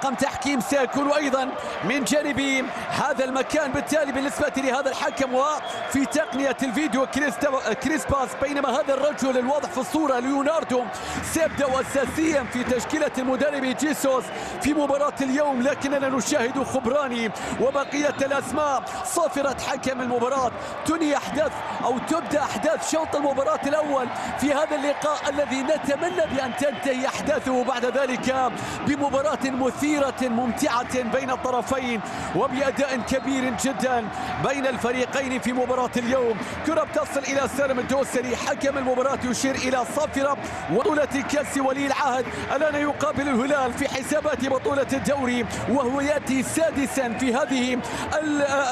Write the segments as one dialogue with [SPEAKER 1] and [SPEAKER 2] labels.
[SPEAKER 1] طاقم تحكيم سيكون أيضا من جانب هذا المكان. بالتالي بالنسبة لهذا الحكم وفي تقنية الفيديو كريسباس، بينما هذا الرجل الواضح في الصورة ليوناردو سيبدأ أساسيا في تشكيلة المدرب جيسوس في مباراة اليوم، لكننا نشاهد خبراني وبقية الأسماء. صافرة حكم المباراة تنهي أحداث أو تبدأ أحداث شوط المباراة الأول في هذا اللقاء الذي نتمنى بأن تنتهي أحداثه بعد ذلك بمباراة مثيرة ممتعة بين الطرفين وبأداء كبير جدا بين الفريقين في مباراة اليوم. كرة بتصل إلى سالم الدوسري، حكم المباراة يشير إلى صافرة بطولة كأس ولي العهد. الآن يقابل الهلال في حسابات بطولة الدوري، وهو يأتي سادسا في هذه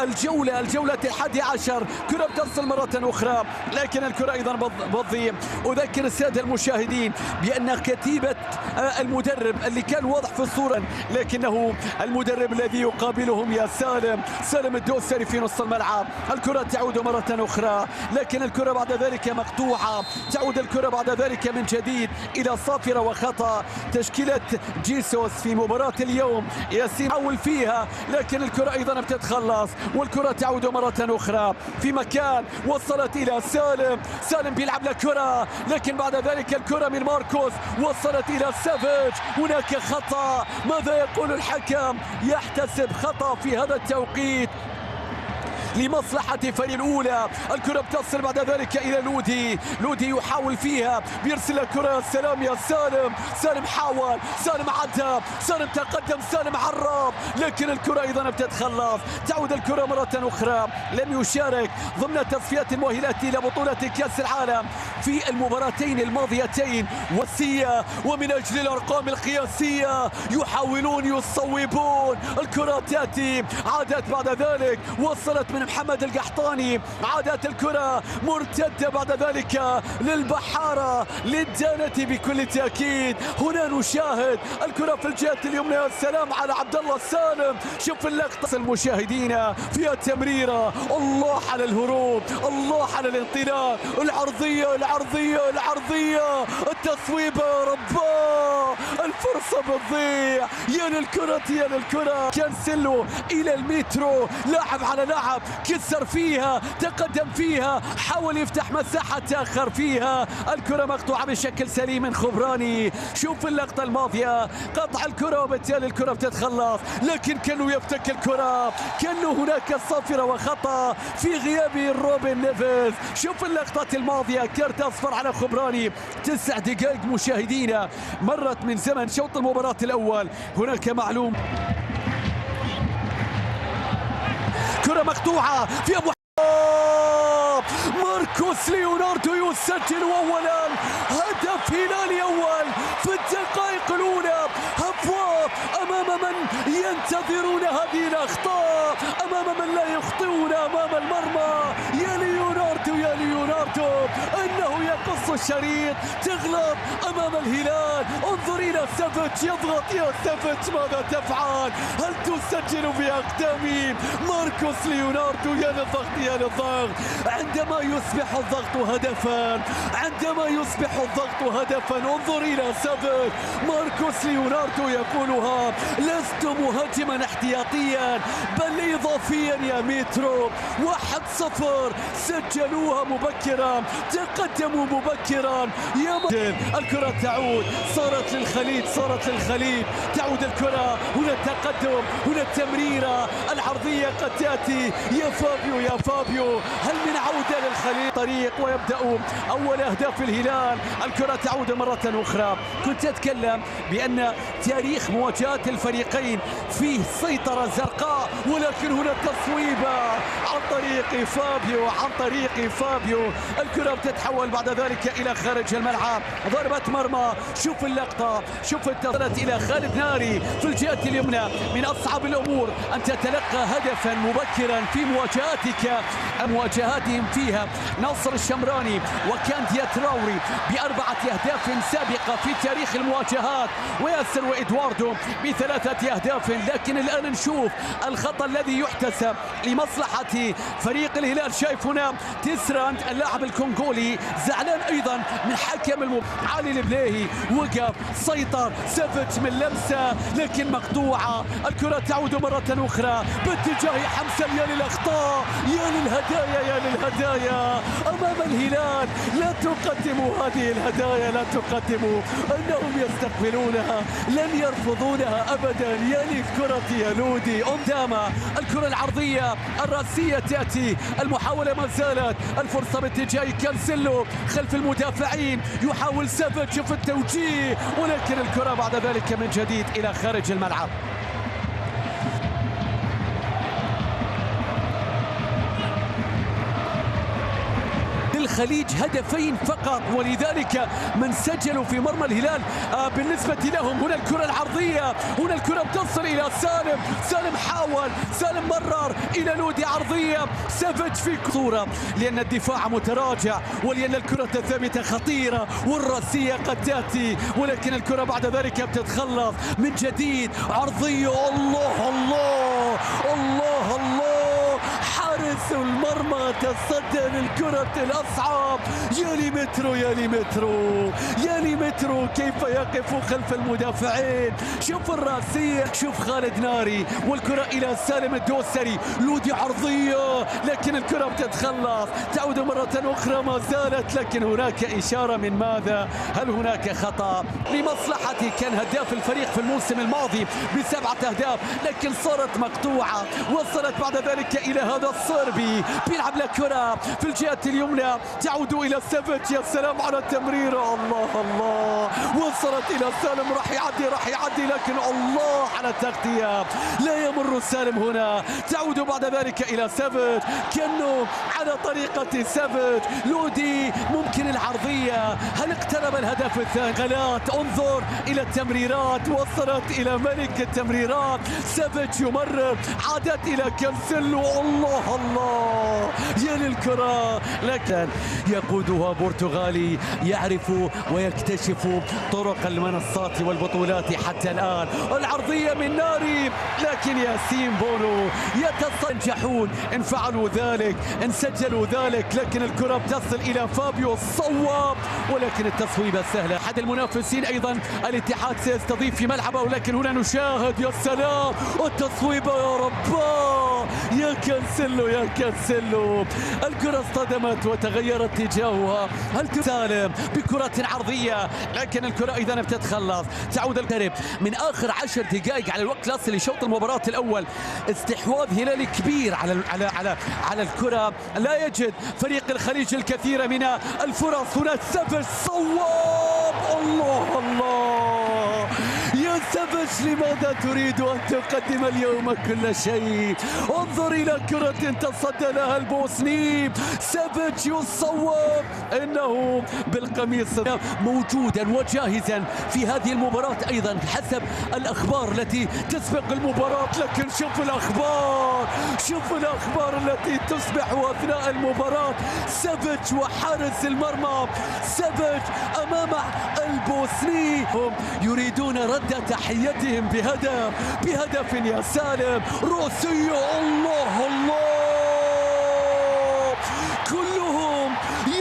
[SPEAKER 1] الجولة 11. كرة بتصل مرة أخرى، لكن الكرة أيضا بضي. أذكر السادة المشاهدين بأن كتيبة المدرب اللي كان واضح في الصورة، لكنه المدرب الذي يقابلهم يا سالم الدوسري في نص الملعب. الكرة تعود مرة أخرى، لكن الكرة بعد ذلك مقطوعة. تعود الكرة بعد ذلك من جديد إلى صافرة، وخطأ تشكيلة جيسوس في مباراة اليوم. ياسين حاول فيها، لكن الكرة أيضا بتتخلص، والكرة تعود مرة أخرى في مكان وصلت إلى سالم بيلعب لكرة، لكن بعد ذلك الكرة من ماركوس وصلت إلى سافيج. هناك خطأ، ماذا يقول الحكم؟ يحتسب خطأ في هذا التوقيت لمصلحة فريق الأولى. الكرة بتصل بعد ذلك إلى لودي يحاول فيها، بيرسل الكرة. السلام يا سالم حاول، سالم عدى، سالم تقدم، سالم عرب، لكن الكرة أيضا بتتخلص. تعود الكرة مرة أخرى. لم يشارك ضمن تصفيات المؤهلات إلى بطولة كأس العالم في المباراتين الماضيتين ومن أجل الأرقام القياسية يحاولون يصوبون. الكرة تأتي، عادت بعد ذلك، وصلت من محمد القحطاني، عادت الكرة مرتدة بعد ذلك للبحارة للدانة بكل تأكيد. هنا نشاهد الكرة في الجهة اليمنى. السلام على عبد الله سالم، شوف اللقطة المشاهدين فيها تمريرة. الله على الهروب، الله على الانطلاق، العرضية التصويبة. يا رباه، الفرصة بتضيع. يا للكرة كانسيلو إلى المترو، لاعب على لاعب، كسر فيها، تقدم فيها، حاول يفتح مساحة، تأخر فيها. الكرة مقطوعة بشكل سليم من خبراني. شوف اللقطة الماضية، قطع الكرة وبالتالي الكرة بتتخلص، لكن كانوا يفتك الكرة، كانوا هناك صافرة وخطأ في غياب روبن نيفيز. شوف اللقطات الماضية، كارت أصفر على خبراني. 9 دقائق مشاهدينا مرت من زمن شوط المباراة الأول. هناك معلوم، كرة مقطوعة في أبو ماركوس ليوناردو يسجل أولا هدف هلالي أول في الدقائق الأولى. أبواب أمام من ينتظرون هذه الأخطاء، أمام من لا يخطئون أمام المرمى. يا ليوناردو إنه يقص الشريط، تغلط أمام الهلال. انظر إلى سافيتش يضغط. يا سافيتش ماذا تفعل؟ هل تسجل بأقدام ماركوس ليوناردو؟ يا للضغط عندما يصبح الضغط هدفا، انظر إلى سافيتش. ماركوس ليوناردو يقولها: لست مهاجما احتياطيا بل إضافيا يا مترو. 1-0، سجلوها مبكرا، تقدموا مبكرا. الكرة تعود، صارت للخليج، تعود الكرة. هنا التقدم، هنا التمريرة العرضية قد تأتي. يا فابيو، هل من عودة للخليج طريق ويبدأ أول أهداف الهلال؟ الكرة تعود مرة أخرى. كنت أتكلم بأن تاريخ مواجهات الفريقين فيه سيطرة زرقاء، ولكن هنا تصويبة عن طريق فابيو. الكرة بتتحول بعد ذلك إلى خارج الملعب، ضربة مرمى. شوف اللقطة، شوف التصلت إلى خالد ناري في الجهة اليمنى. من أصعب الأمور أن تتلقى هدفا مبكرا في مواجهاتهم فيها ناصر الشمراني وكانديا تراوري ب4 أهداف سابقة في تاريخ المواجهات، وياسر وإدواردو ب3 أهداف. لكن الآن نشوف الخطأ الذي يحتسب لمصلحة فريق الهلال. شايف هنا 9 إسراند اللاعب الكونغولي زعلان أيضا من حكم علي البليهي، وقف سيطر سافيتش من لمسة لكن مقطوعة. الكرة تعود مرة أخرى باتجاه حمزة. يا للأخطاء، يا للهدايا، يا للهدايا أمام الهلال. لا تقدموا هذه الهدايا، لا تقدموا، أنهم يستقبلونها لن يرفضونها أبدا. يا للكرة يا لودي قدام الكرة العرضية الرأسية تأتي. المحاولة ما زالت، الفرصة باتجاه كانسيلو خلف المدافعين، يحاول سافيتش في التوجيه ولكن الكرة بعد ذلك من جديد إلى خارج الملعب. الخليج هدفين فقط ولذلك من سجلوا في مرمى الهلال بالنسبة لهم. هنا الكرة العرضية، هنا الكرة بتصل إلى سالم. سالم حاول، سالم مرر إلى لودي عرضية. سافيتش في صورة لأن الدفاع متراجع ولأن الكرة الثابتة خطيرة والرأسية قد تأتي ولكن الكرة بعد ذلك بتتخلص من جديد. عرضية، الله الله الله الله، حارس المرمى تصدى للكرة الأصعب. يا ليمترو، يا ليمترو، يا ليمترو كيف يقف خلف المدافعين. شوف الرأسية، شوف خالد ناري والكرة إلى سالم الدوسري. لودي عرضية لكن الكرة بتتخلص، تعود مرة أخرى ما زالت لكن هناك إشارة من ماذا؟ هل هناك خطأ لمصلحة كان هداف الفريق في الموسم الماضي ب7 أهداف لكن صارت مقطوعة. وصلت بعد ذلك إلى هذا الصربي بيلعب لكرة في الجهة اليمنى تعود إلى سافيتش. يا سلام على التمريرة، الله الله، وصلت إلى سالم، راح يعدي لكن الله على التغطية، لا يمر سالم هنا. تعود بعد ذلك إلى سافيتش، كأنه على طريقة سافيتش. لودي ممكن العرضية، هل اقترب الهدف الثاني؟ غلط، انظر إلى التمريرات، وصلت إلى ملك التمريرات سافيتش يمرر، عادت إلى كانسيلو. الله الله، يا للكرة، لكن يقودها برتغالي يعرف ويكتشف طرق المنصات والبطولات حتى الآن. العرضية من ناري لكن ياسين بونو ينجحون إن فعلوا ذلك، إن سجلوا ذلك، لكن الكرة بتصل إلى فابيو الصواب ولكن التصويبة سهلة. أحد المنافسين أيضا الاتحاد سيستضيف في ملعبه ولكن هنا نشاهد، يا سلام التصويبة، يا رباه، يا كانسيلو، يا كانسيلو. الكرة اصطدمت وتغير اتجاهها. هل سالم بكرة عرضية لكن الكرة أيضا بتتخلص. تعود القرب من آخر 10 دقائق على الوقت الأصلي لشوط المباراة الأول. استحواذ هلالي كبير على الكرة، لا يجد فريق الخليج الكثير من الفرص. هنا سافيتش صواب، الله الله، يا سافيتش لماذا تريد أن تقدم اليوم كل شيء؟ انظر إلى كرة تصدى لها البوسني. سافيتش يصوب، إنه بالقميص موجودا وجاهزا في هذه المباراة أيضا حسب الأخبار التي تسبق المباراة. لكن شوف الأخبار، شوف الأخبار التي تصبح أثناء المباراة. سافيتش وحارس المرمى سافيتش أمام البوسني، هم يريدون رد تحيتهم بهدف يا سالم. رأسية، الله الله، كلهم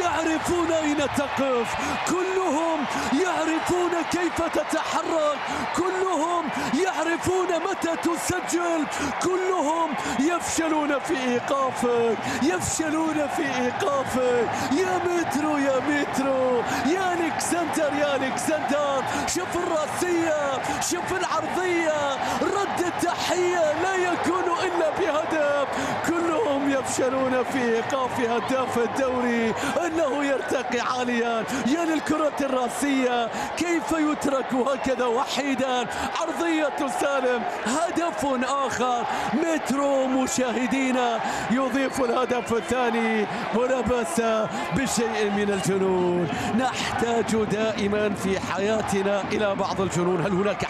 [SPEAKER 1] يعرفون أين تقف، كلهم يعرفون كيف تتحرك، كلهم يعرفون متى تسجل، كلهم يفشلون في إيقافك، يفشلون في إيقافك. يا مترو، يا مترو، يا الكسندر، يا الكسندر، شوف الرأسية، شوف العرضية، رد التحية لا يكون إلا بهدف. كلهم يفشلون في إيقاف هداف الدوري، إنه يرتقي عاليا. يا للكرة الرأسية، كيف يترك هكذا وحيدا؟ عرضية سالم، هدف آخر. مترو مشاهدينا يضيف الهدف الثاني، ولا بأس بشيء من الجنون. نحتاج دائما في حياتنا إلى بعض الجنون. هل هناك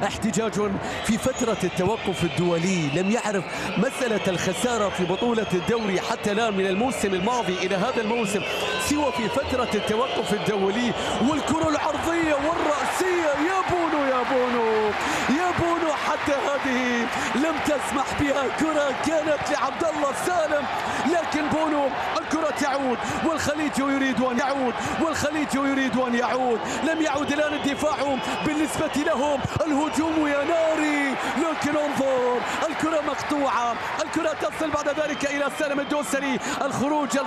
[SPEAKER 1] احتجاج في فترة التوقف الدولي؟ لم يعرف مسألة الخسارة في بطولة الدوري حتى الآن من الموسم الماضي إلى هذا الموسم سوى في فترة التوقف الدولي. والكرة العرضية والرأسية، يا بونو، يا بونو، يا بونو، وحتى هذه لم تسمح بها. كرة كانت لعبد الله السالم، لكن بونو الكرة تعود والخليج يريد أن يعود، والخليج يريد أن يعود. لم يعود الآن الدفاع بالنسبة لهم، الهجوم يا ناري، لكن انظر الكرة مقطوعة، الكرة تصل بعد ذلك إلى سالم الدوسري. الخروج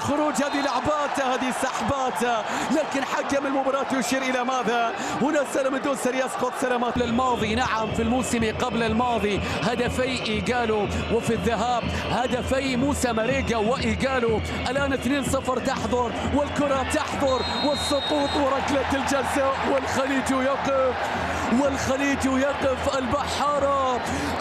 [SPEAKER 1] هذه لعبات، هذه سحبات، لكن حكم المباراة يشير إلى ماذا؟ هنا سالم الدوسري يسقط سلامات للماضي. نعم، في الموسم قبل الماضي هدفي إيجالو، وفي الذهاب هدفي موسى ماريجا وإيجالو. الآن 2-0 تحضر، والكرة تحضر، والسقوط وركلة الجزاء، والخليج يقف.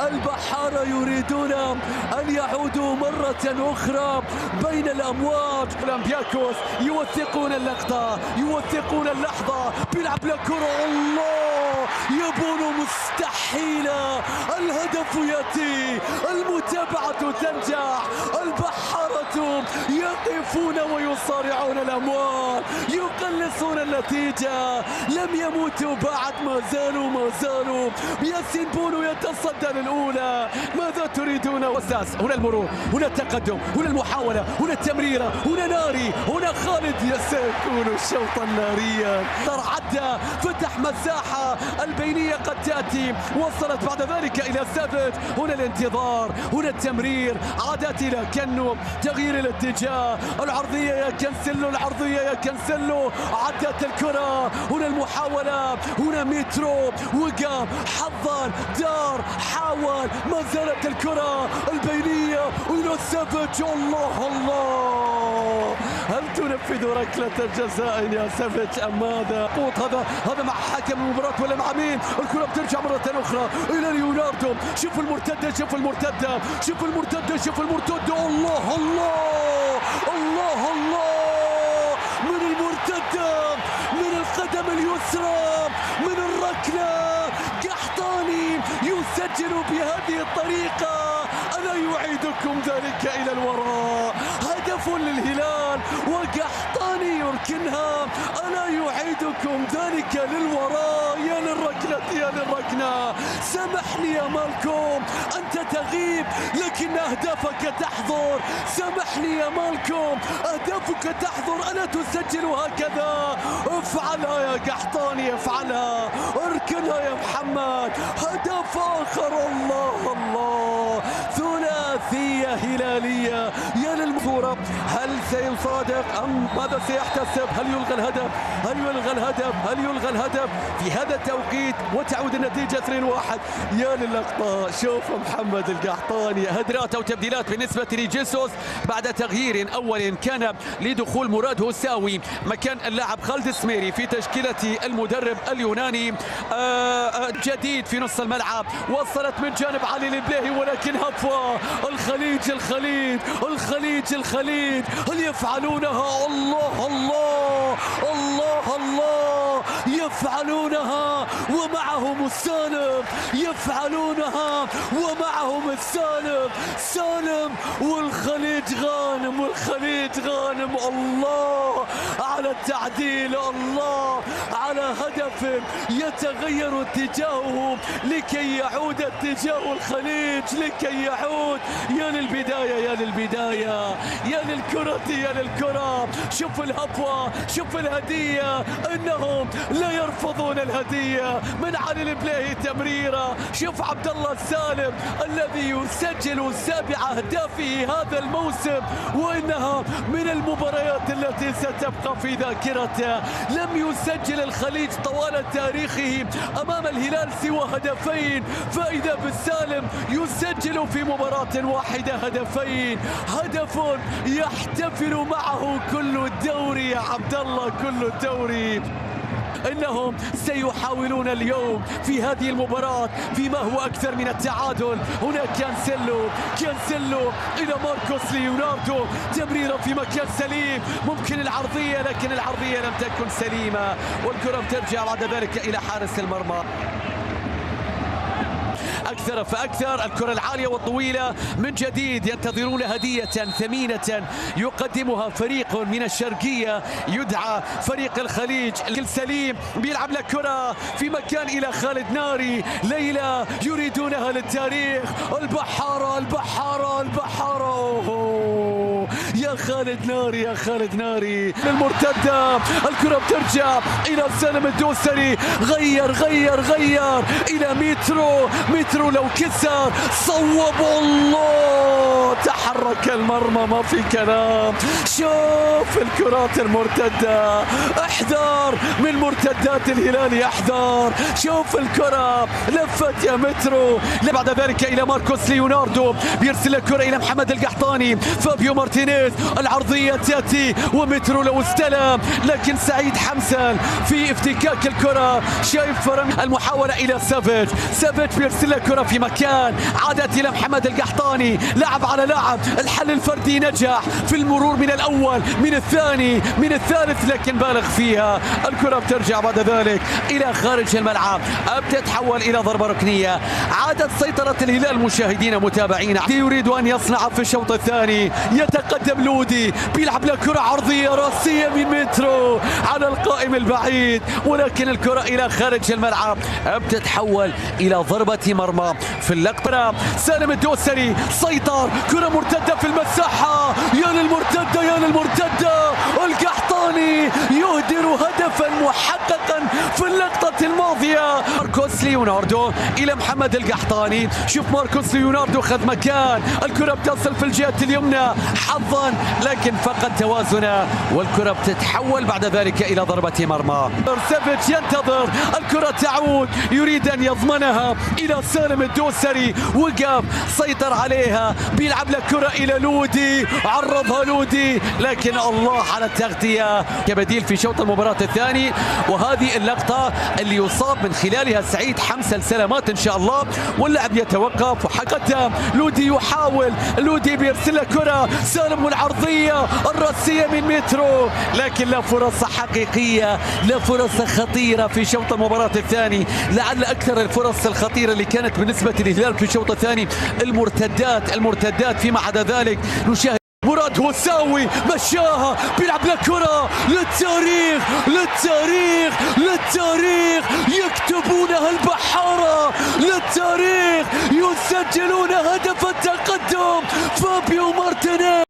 [SPEAKER 1] البحارة يريدون أن يعودوا مرة أخرى بين الأمواج. أولمبياكوس يوثقون اللقطة، يوثقون اللحظة، بيلعب لكرة، الله يبون مستحيلة، الهدف يأتي، المتابعة تنجح، البحارة يقفون ويصارعون الأموال، يقلصون النتيجة، لم يموتوا بعد، ما زالوا ياسين بونو يتصدى للأولى. ماذا تريدون؟ وساس، هنا المرور، هنا التقدم، هنا المحاولة، هنا التمريرة، هنا ناري، هنا خالد، سيكون شوطا ناريا. عدى، فتح مساحة، البينية قد تأتي، وصلت بعد ذلك إلى سافيتش. هنا الانتظار، هنا التمرير، عادت إلى كنو، تغيير الاتجاه، العرضية يا كنسلو، عدت الكرة، هنا المحاولة، هنا مترو، وقف، حضر، دار، حاول، ما زالت الكرة، البينية إلى سافيتش. الله، هل تنفذ ركلة الجزاء يا سافيتش أم ماذا؟ هذا مع حكم المباراة ولا مع مين؟ الكرة بترجع مرة أخرى إلى ليوناردو. شوف المرتدة، الله من المرتدة، من القدم اليسرى، من الركلة، قحطاني يسجل بهذه الطريقة. ألا يعيدكم ذلك إلى الوراء؟ هدف للهلال وقحطاني يركنها. ألا يعيدكم ذلك للوراء؟ يا للركنة، سامحني يا مالكوم، أنت تغيب لكن أهدافك تحضر. سامحني يا مالكوم، أهدافك تحضر، ألا تسجل هكذا؟ افعلها يا قحطاني، افعلها، اركنها يا محمد. هدف آخر، الله، ثلاثية هلالية يا للمثورة. هل سيصادق أم ماذا سيحتسب؟ هل يلغى الهدف في هذا التوقيت وتعود النتيجة 2-1؟ يا للقطة، شوف محمد القحطاني، هدرات أو تبديلات بالنسبة لجيسوس بعد تغيير أول كان لدخول مراد هوساوي مكان اللاعب خالد سميري في تشكيلة المدرب اليوناني. جديد في نص الملعب، وصلت من جانب علي البليهي، ولكن هفوة. الخليج هل يفعلونها؟ الله يفعلونها ومعهم السالم، سالم والخليج غانم. الله على التعديل، الله على هدف يتغير اتجاهه لكي يعود اتجاه الخليج، لكي يعود. يا للبداية، يا للكرة، شوف الهفوة، شوف الهدية، انهم لا يرفضون الهدية من علي البليهي. تمريرة، شوف عبد الله السالم الذي يسجل 7 أهدافه هذا الموسم، وإنها من المباريات التي ستبقى في ذاكرته. لم يسجل الخليج طوال تاريخه أمام الهلال سوى هدفين، فإذا بالسالم يسجل في مباراة واحدة هدفين، هدف يحتفل معه كل الدوري يا عبد الله، كل الدوري. إنهم سيحاولون اليوم في هذه المباراة فيما هو أكثر من التعادل. هنا كانسيلو إلى ماركوس ليوناردو، تمريرة في مكان سليم، ممكن العرضية، لكن العرضية لم تكن سليمة، والكرة بترجع بعد ذلك إلى حارس المرمى. أكثر فأكثر. الكرة العالية والطويلة من جديد، ينتظرون هدية ثمينة يقدمها فريق من الشرقية يدعى فريق الخليج. السليم بيلعب لك كرة في مكان إلى خالد ناري. ليلى يريدونها للتاريخ. البحارة البحارة البحارة، يا خالد ناري يا خالد ناري. المرتدة الكرة بترجع إلى سالم الدوسري. غير إلى مترو لو كسر صوب الله، تحرك المرمى ما في كلام. شوف الكرات المرتدة، احذر من مرتدات الهلال، احذر. شوف الكرة لفت يا مترو. بعد ذلك إلى ماركوس ليوناردو، بيرسل الكرة إلى محمد القحطاني. فابيو مارتينيز، العرضية تأتي ومترو لو استلم، لكن سعيد حمسل في افتكاك الكرة. شايف المحاولة إلى سافيتش بيرسل الكرة في مكان، عادت إلى محمد القحطاني. لعب على لعب، الحل الفردي نجح في المرور من الأول من الثاني من الثالث، لكن بالغ فيها. الكرة بترجع بعد ذلك إلى خارج الملعب، بتتحول إلى ضربة ركنية. عادت سيطرة الهلال مشاهدين متابعين، يريد أن يصنع في الشوط الثاني. يتقدم لودي، بيلعب له كرة عرضية راسية من مترو على القائم البعيد، ولكن الكرة إلى خارج الملعب، بتتحول إلى ضربة مرمى. في اللقطة سالم الدوسري سيطر، كرة مرتدة في المساحة، يا للمرتدة يا للمرتدة. القحطاني يهدر هدفا محققا في اللقطة الماضية. ماركوس ليوناردو إلى محمد القحطاني. شوف ماركوس ليوناردو خذ مكان، الكرة بتصل في الجهة اليمنى حظا، لكن فقد توازنا، والكرة بتتحول بعد ذلك إلى ضربة مرمى. سافيتش ينتظر، الكرة تعود، يريد أن يضمنها إلى سالم الدوسري. وقف، سيطر عليها، بيلعب لك كرة إلى لودي، عرضها لودي، لكن الله على التغطية كبديل في شوط المباراة الثاني. وهذه اللقطة اللي يصاب من خلالها سعيد حمسل سلامات إن شاء الله، واللعب يتوقف. وحقدم لودي، يحاول لودي، بيرسل كرة سالم والعرضية الرأسية من مترو، لكن لا فرص حقيقية، لا فرص خطيرة في شوط المباراة الثاني. لعل أكثر الفرص الخطيرة اللي كانت بالنسبة للهلال في الشوط الثاني المرتدات. فيما عدا ذلك نشاهد مراد هوساوي مشاها، بيلعب لك كرة للتاريخ، يكتبونها البحارة للتاريخ، يسجلون هدف التقدم. فابيو مارتينيز.